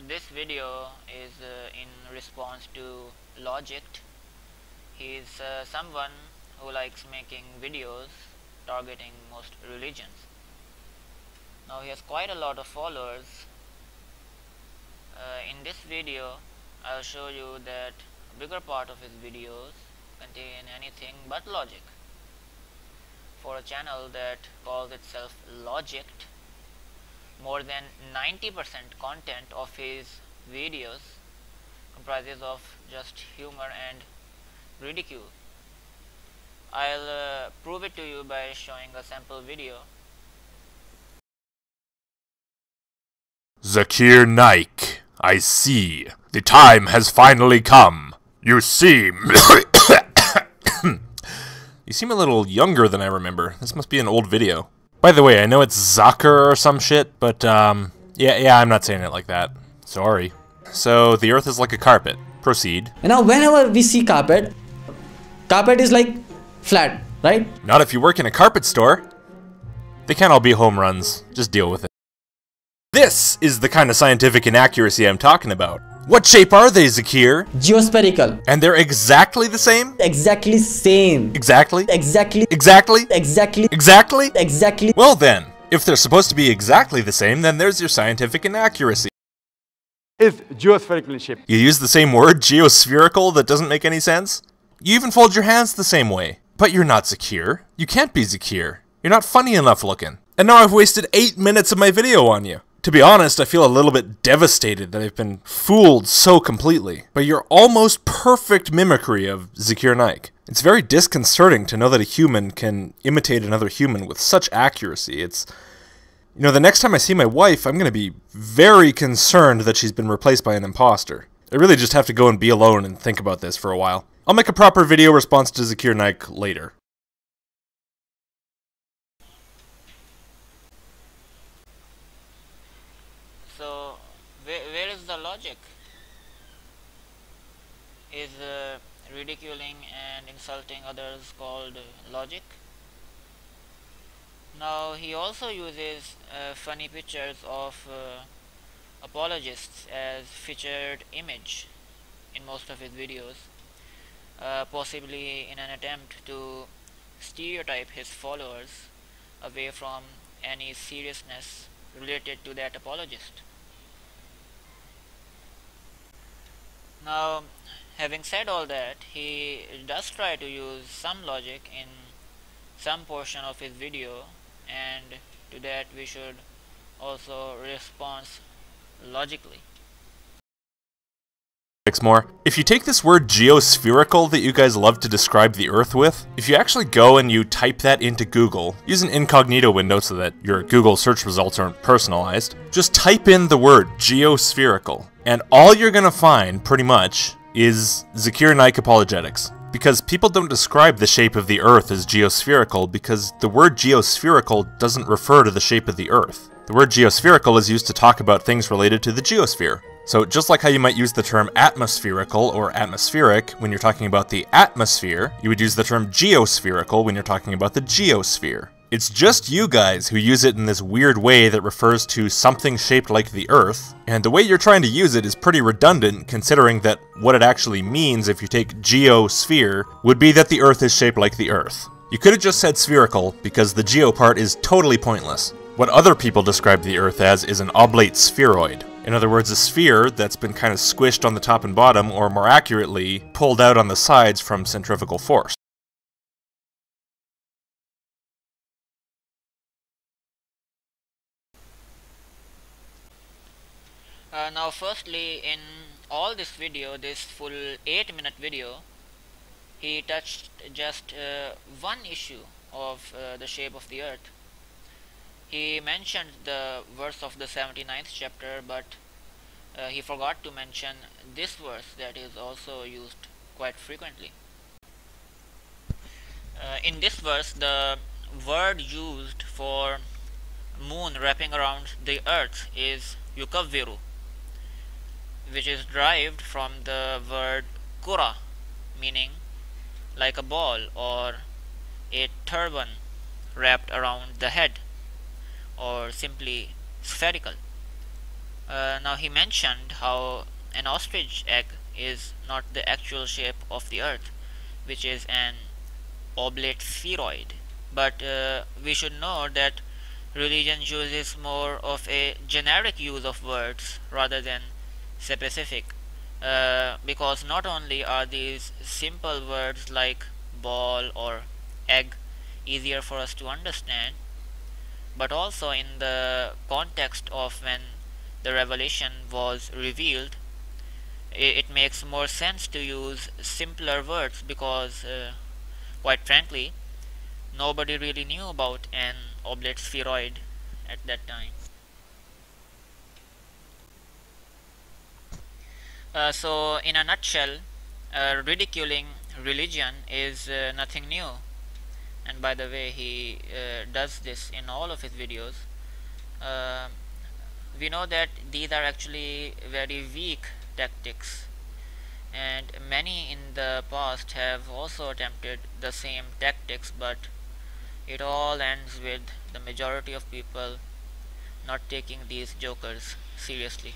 this video is in response to Logicked. He's someone who likes making videos targeting most religions. Now he has quite a lot of followers. In this video I'll show you that a bigger part of his videos contain anything but logic. For a channel that calls itself Logicked, more than 90% content of his videos comprises of just humor and ridicule. I'll prove it to you by showing a sample video. Zakir Naik, I see. The time has finally come. You seem... You seem a little younger than I remember. This must be an old video. By the way, I know it's Zakir or some shit, but, yeah, I'm not saying it like that. Sorry. So, the earth is like a carpet. Proceed. And now, whenever we see carpet is like flat, right? Not if you work in a carpet store. They can't all be home runs. Just deal with it. This is the kind of scientific inaccuracy I'm talking about. What shape are they, Zakir? Geospherical. And they're exactly the same? Exactly same. Exactly? Exactly. Exactly? Exactly. Exactly? Exactly. Well then, if they're supposed to be exactly the same, then there's your scientific inaccuracy. Is geospherical in shape. You use the same word, geospherical, that doesn't make any sense? You even fold your hands the same way. But you're not Zakir. You can't be Zakir. You're not funny enough looking. And now I've wasted 8 minutes of my video on you. To be honest, I feel a little bit devastated that I've been fooled so completely by your almost perfect mimicry of Zakir Naik. It's very disconcerting to know that a human can imitate another human with such accuracy. It's... You know, the next time I see my wife, I'm gonna be very concerned that she's been replaced by an imposter. I really just have to go and be alone and think about this for a while. I'll make a proper video response to Zakir Naik later. So, where is the logic? Is ridiculing and insulting others called logic? Now, he also uses funny pictures of apologists as featured image in most of his videos, possibly in an attempt to stereotype his followers away from any seriousness related to that apologist. Now, having said all that, he does try to use some logic in some portion of his video, and to that we should also respond logically. More. If you take this word geospherical that you guys love to describe the Earth with, if you actually go and you type that into Google, use an incognito window so that your Google search results aren't personalized, just type in the word geospherical, and all you're gonna find, pretty much, is Zakir Naik apologetics. Because people don't describe the shape of the Earth as geospherical because the word geospherical doesn't refer to the shape of the Earth. The word geospherical is used to talk about things related to the geosphere. So just like how you might use the term atmospherical or atmospheric when you're talking about the atmosphere, you would use the term geospherical when you're talking about the geosphere. It's just you guys who use it in this weird way that refers to something shaped like the Earth, and the way you're trying to use it is pretty redundant considering that what it actually means if you take geosphere would be that the Earth is shaped like the Earth. You could have just said spherical because the geo part is totally pointless. What other people describe the Earth as is an oblate spheroid. In other words, a sphere that's been kind of squished on the top and bottom, or more accurately, pulled out on the sides from centrifugal force. Now firstly, in all this video, this full 8-minute video, he touched just one issue of the shape of the Earth. He mentioned the verse of the 79th chapter, but he forgot to mention this verse that is also used quite frequently. In this verse, the word used for moon wrapping around the Earth is yukavviru, which is derived from the word kura, meaning like a ball or a turban wrapped around the head, or simply spherical. Now he mentioned how an ostrich egg is not the actual shape of the earth, which is an oblate spheroid. But we should know that religion uses more of a generic use of words rather than specific, because not only are these simple words like ball or egg easier for us to understand, but also in the context of when the revelation was revealed, it makes more sense to use simpler words because, quite frankly, nobody really knew about an oblate spheroid at that time. So, in a nutshell, ridiculing religion is nothing new. And by the way, he does this in all of his videos. Uh, we know that these are actually very weak tactics, and many in the past have also attempted the same tactics, but it all ends with the majority of people not taking these jokers seriously.